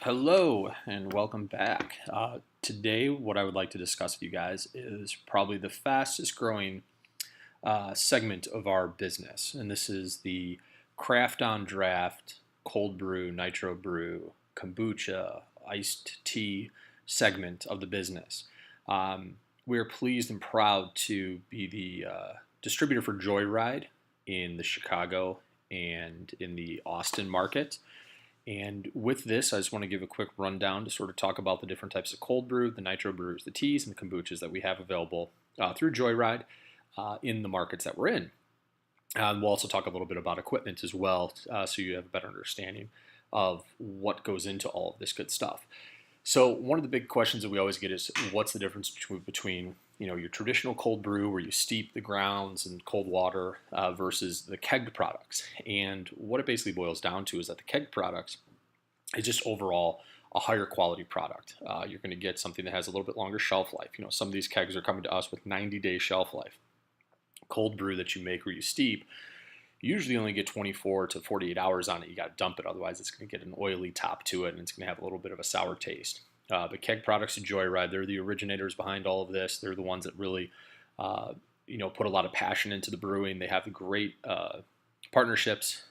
Hello and welcome back. Today, what I would like to discuss with you guys is probably the fastest growing segment of our business, and this is the craft on draft, cold brew, nitro brew, kombucha, iced tea segment of the business. We are pleased and proud to be the distributor for Joyride in the Chicago and in the Austin market. And with this, I just want to give a quick rundown to sort of talk about the different types of cold brew, the nitro brews, the teas, and the kombuchas that we have available through Joyride in the markets that we're in. We'll also talk a little bit about equipment as well, so you have a better understanding of what goes into all of this good stuff. So one of the big questions that we always get is, what's the difference between your traditional cold brew where you steep the grounds in cold water versus the kegged products? And what it basically boils down to is that the kegged products is just overall a higher quality product. You're going to get something that has a little bit longer shelf life. Some of these kegs are coming to us with 90-day shelf life. Cold brew that you make or you steep, you usually only get 24 to 48 hours on it. You got to dump it, otherwise it's going to get an oily top to it and it's going to have a little bit of a sour taste. But keg products at Joyride, they're the originators behind all of this. They're the ones that really, put a lot of passion into the brewing. They have great partnerships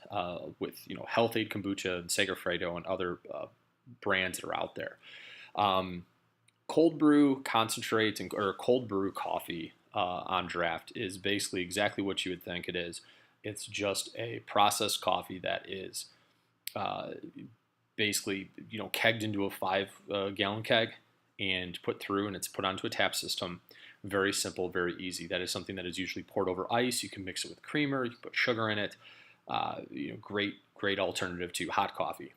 with, Health Aid Kombucha and Segafredo and other brands that are out there. Cold brew concentrates or cold brew coffee on draft is basically exactly what you would think it is. It's just a processed coffee that is basically, kegged into a 5-gallon keg and put through, and it's put onto a tap system. Very simple, very easy. That is something that is usually poured over ice. You can mix it with creamer. You can put sugar in it. Great alternative to hot coffee.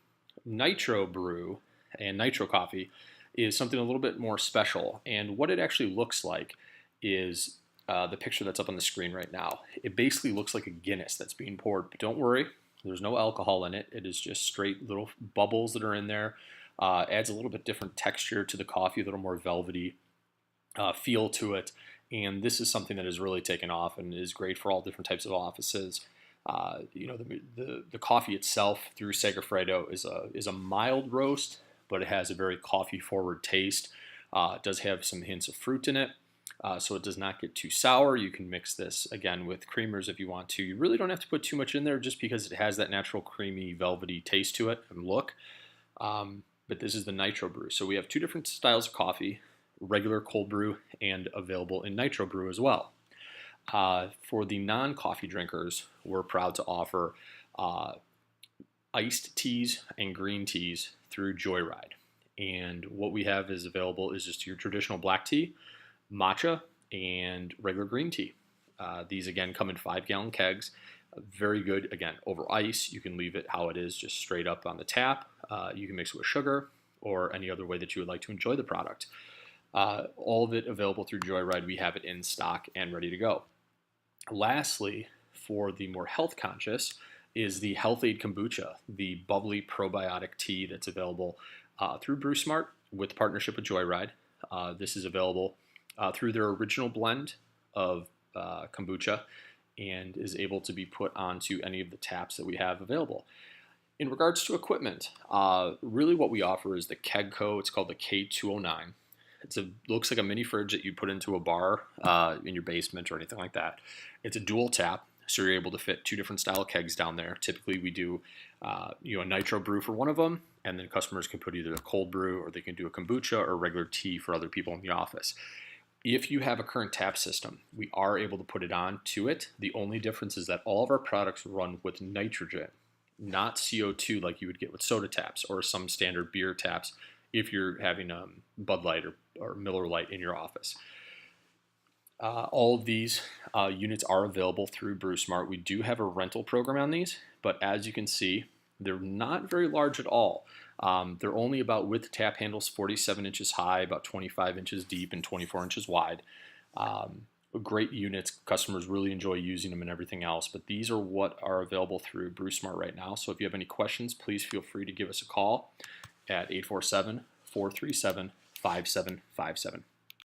Nitro brew and nitro coffee is something a little bit more special, and what it actually looks like is the picture that's up on the screen right now. It basically looks like a Guinness that's being poured, but don't worry, there's no alcohol in it. It is just straight little bubbles that are in there. Adds a little bit different texture to the coffee, a little more velvety feel to it. And this is something that has really taken off and is great for all different types of offices. The coffee itself through Segafredo is a mild roast, but it has a very coffee forward taste. It does have some hints of fruit in it. So it does not get too sour. You can mix this, again, with creamers if you want to. You really don't have to put too much in there just because it has that natural creamy, velvety taste to it and look. But this is the nitro brew. So we have two different styles of coffee, regular cold brew and available in nitro brew as well. For the non-coffee drinkers, we're proud to offer iced teas and green teas through Joyride. And what we have is available is just your traditional black tea, matcha, and regular green tea. These again come in 5-gallon kegs. Very good, again, over ice. You can leave it how it is, just straight up on the tap. You can mix it with sugar or any other way that you would like to enjoy the product. All of it available through Joyride. We have it in stock and ready to go. Lastly, for the more health conscious, is the Health Aid Kombucha, the bubbly probiotic tea that's available through BrewSmart with partnership with Joyride. This is available through their original blend of kombucha and is able to be put onto any of the taps that we have available. In regards to equipment, really what we offer is the KegCo. It's called the K209. Looks like a mini fridge that you put into a bar in your basement or anything like that. It's a dual tap, so you're able to fit two different style kegs down there. Typically we do a nitro brew for one of them, and then customers can put either a cold brew or they can do a kombucha or regular tea for other people in the office. If you have a current tap system, we are able to put it on to it. The only difference is that all of our products run with nitrogen, not CO2 like you would get with soda taps or some standard beer taps if you're having Bud Light or Miller Lite in your office. All of these units are available through BrewSmart. We do have a rental program on these, but as you can see, they're not very large at all. They're only about, with tap handles, 47 inches high, about 25 inches deep, and 24 inches wide. Great units. Customers really enjoy using them and everything else, but these are what are available through BrewSmart right now. So if you have any questions, please feel free to give us a call at 847-437-5757.